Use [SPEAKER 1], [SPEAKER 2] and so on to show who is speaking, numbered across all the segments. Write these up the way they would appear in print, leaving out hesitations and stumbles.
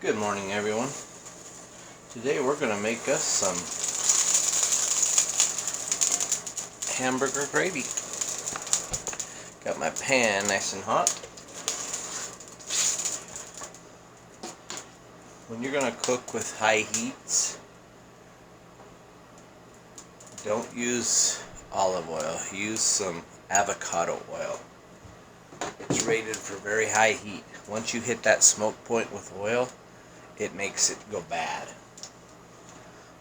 [SPEAKER 1] Good morning, everyone. Today we're going to make us some hamburger gravy. Got my pan nice and hot. When you're going to cook with high heats, don't use olive oil. Use some avocado oil. It's rated for very high heat. Once you hit that smoke point with oil, it makes it go bad.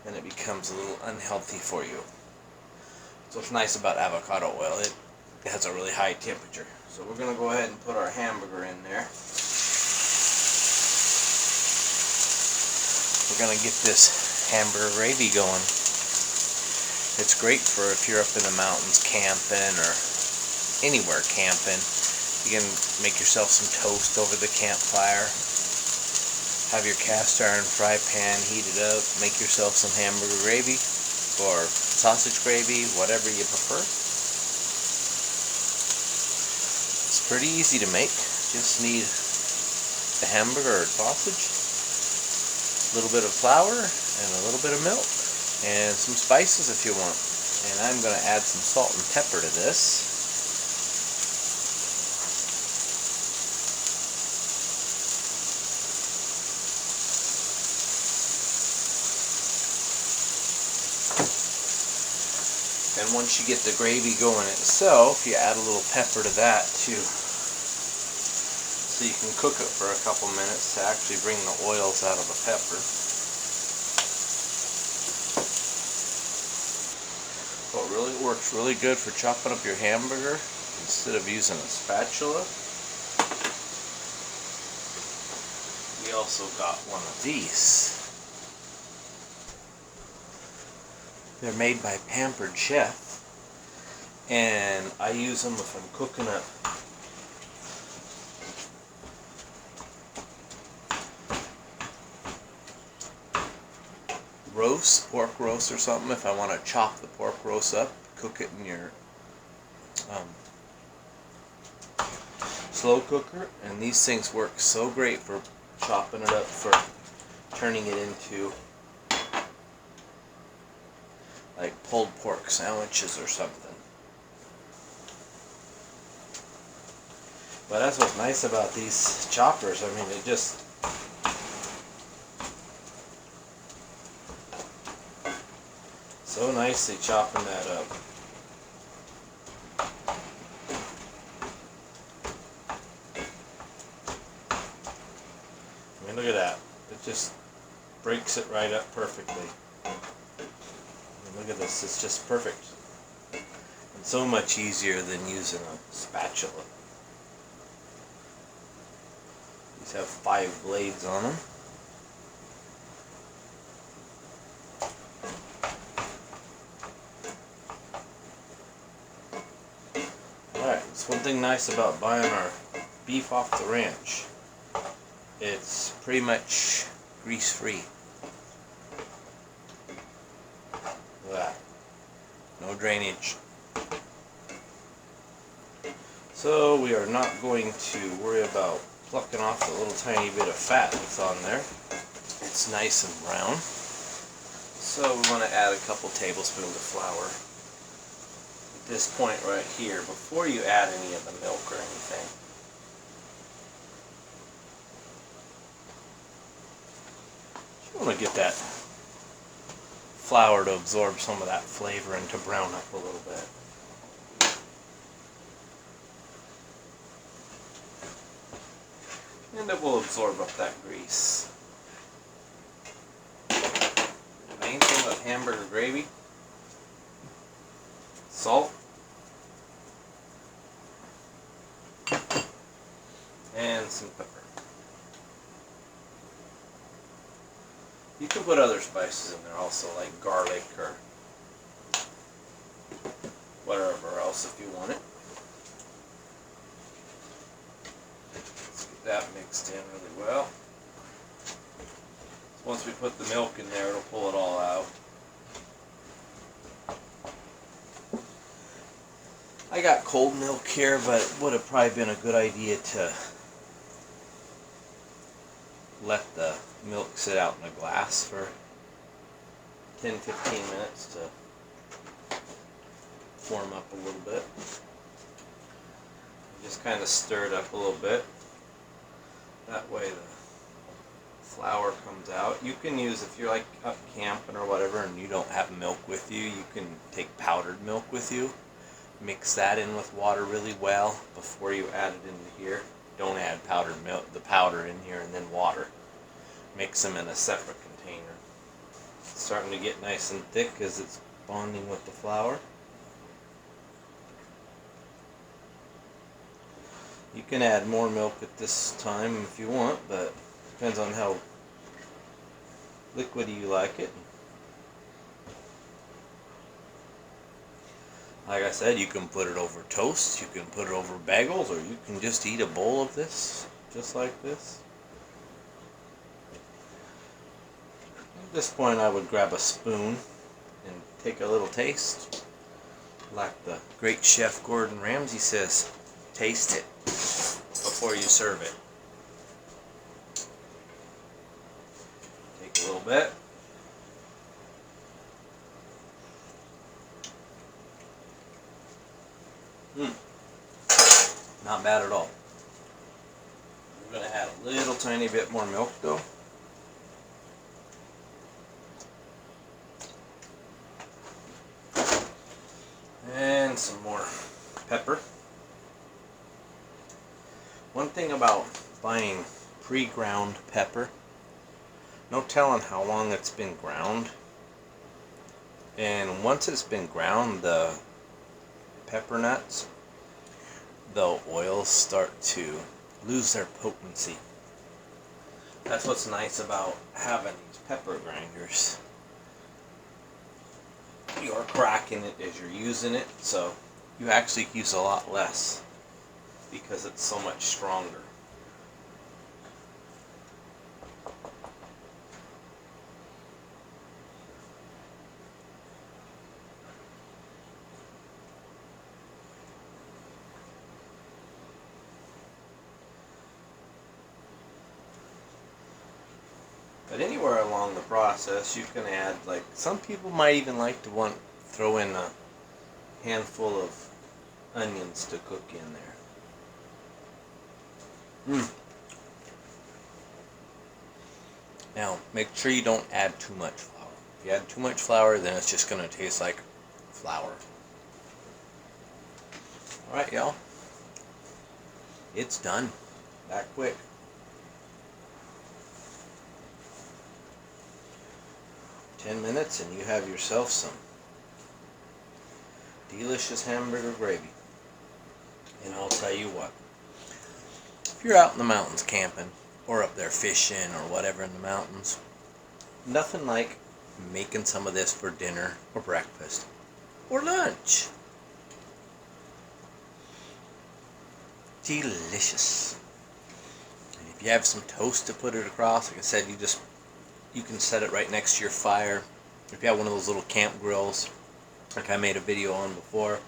[SPEAKER 1] And it becomes a little unhealthy for you. So what's nice about avocado oil, it has a really high temperature. So we're going to go ahead and put our hamburger in there. We're going to get this hamburger gravy going. It's great for if you're up in the mountains camping or anywhere camping. You can make yourself some toast over the campfire. Have your cast iron fry pan heated up. Make yourself some hamburger gravy or sausage gravy, whatever you prefer. It's pretty easy to make. Just need the hamburger or sausage, a little bit of flour, and a little bit of milk, and some spices if you want. And I'm going to add some salt and pepper to this. And once you get the gravy going itself, you add a little pepper to that too. So you can cook it for a couple minutes to actually bring the oils out of the pepper. What really works really good for chopping up your hamburger, instead of using a spatula, we also got one of these. They're made by Pampered Chef, and I use them if I'm cooking up roast, pork roast or something. If I want to chop the pork roast up, cook it in your slow cooker, and these things work so great for chopping it up, for turning it into like pulled pork sandwiches or something. But that's what's nice about these choppers. I mean, it just so nicely chopping that up. I mean, look at that. It just breaks it right up perfectly. Look at this, it's just perfect. And so much easier than using a spatula. These have 5 blades on them. Alright, that's one thing nice about buying our beef off the ranch. It's pretty much grease-free. That. No drainage. So we are not going to worry about plucking off the little tiny bit of fat that's on there. It's nice and brown. So we want to add a couple tablespoons of flour at this point right here, before you add any of the milk or anything. You want to get that flour to absorb some of that flavor and to brown up a little bit. And it will absorb up that grease. The main thing with hamburger gravy: salt and some pepper. You can put other spices in there also, like garlic or whatever else if you want it. Let's get that mixed in really well. So once we put the milk in there, it'll pull it all out. I got cold milk here, but it would have probably been a good idea to let the milk sit out in a glass for 10-15 minutes to form up a little bit. Just kind of stir it up a little bit. That way the flour comes out. You can use, if you're like up camping or whatever and you don't have milk with you, you can take powdered milk with you. Mix that in with water really well before you add it into here. Don't add powdered milk, the powder in here and then water. Mix them in a separate container. It's starting to get nice and thick as it's bonding with the flour. You can add more milk at this time if you want, but depends on how liquidy you like it. Like I said, you can put it over toast, you can put it over bagels, or you can just eat a bowl of this, just like this. At this point I would grab a spoon and take a little taste. Like the great chef Gordon Ramsay says, taste it before you serve it. Take a little bit. Not bad at all. We're going to add a little tiny bit more milk though. And some more pepper. One thing about buying pre-ground pepper, no telling how long it's been ground. And once it's been ground, the pepper nuts, the oils start to lose their potency. That's what's nice about having these pepper grinders. You're cracking it as you're using it, so you actually use a lot less because it's so much stronger. But anywhere along the process, you can add, like, some people might even like to throw in a handful of onions to cook in there. Now, make sure you don't add too much flour. If you add too much flour, then it's just going to taste like flour. Alright, y'all. It's done. That quick. 10 minutes and you have yourself some delicious hamburger gravy. And I'll tell you what, if you're out in the mountains camping or up there fishing or whatever in the mountains, nothing like making some of this for dinner or breakfast or lunch. Delicious. And if you have some toast to put it across, like I said, you can set it right next to your fire. If you have one of those little camp grills, like I made a video on before,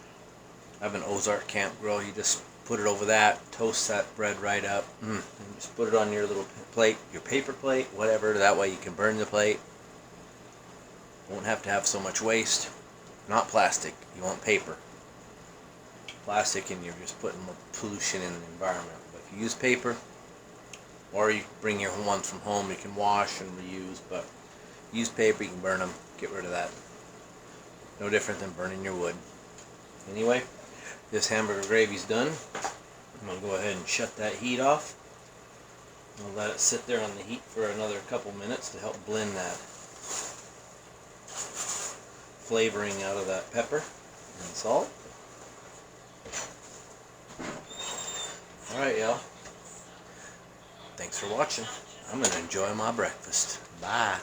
[SPEAKER 1] I have an Ozark camp grill. You just put it over that, toast that bread right up, and just put it on your little plate, your paper plate, whatever. That way you can burn the plate. Won't have to have so much waste. Not plastic. You want paper. Plastic and you're just putting more pollution in the environment. But if you use paper, or you bring your ones from home, you can wash and reuse, but use paper, you can burn them, get rid of that. No different than burning your wood. Anyway, this hamburger gravy's done. I'm going to go ahead and shut that heat off. I'll let it sit there on the heat for another couple minutes to help blend that flavoring out of that pepper and salt. Alright, y'all. Thanks for watching. I'm going to enjoy my breakfast. Bye.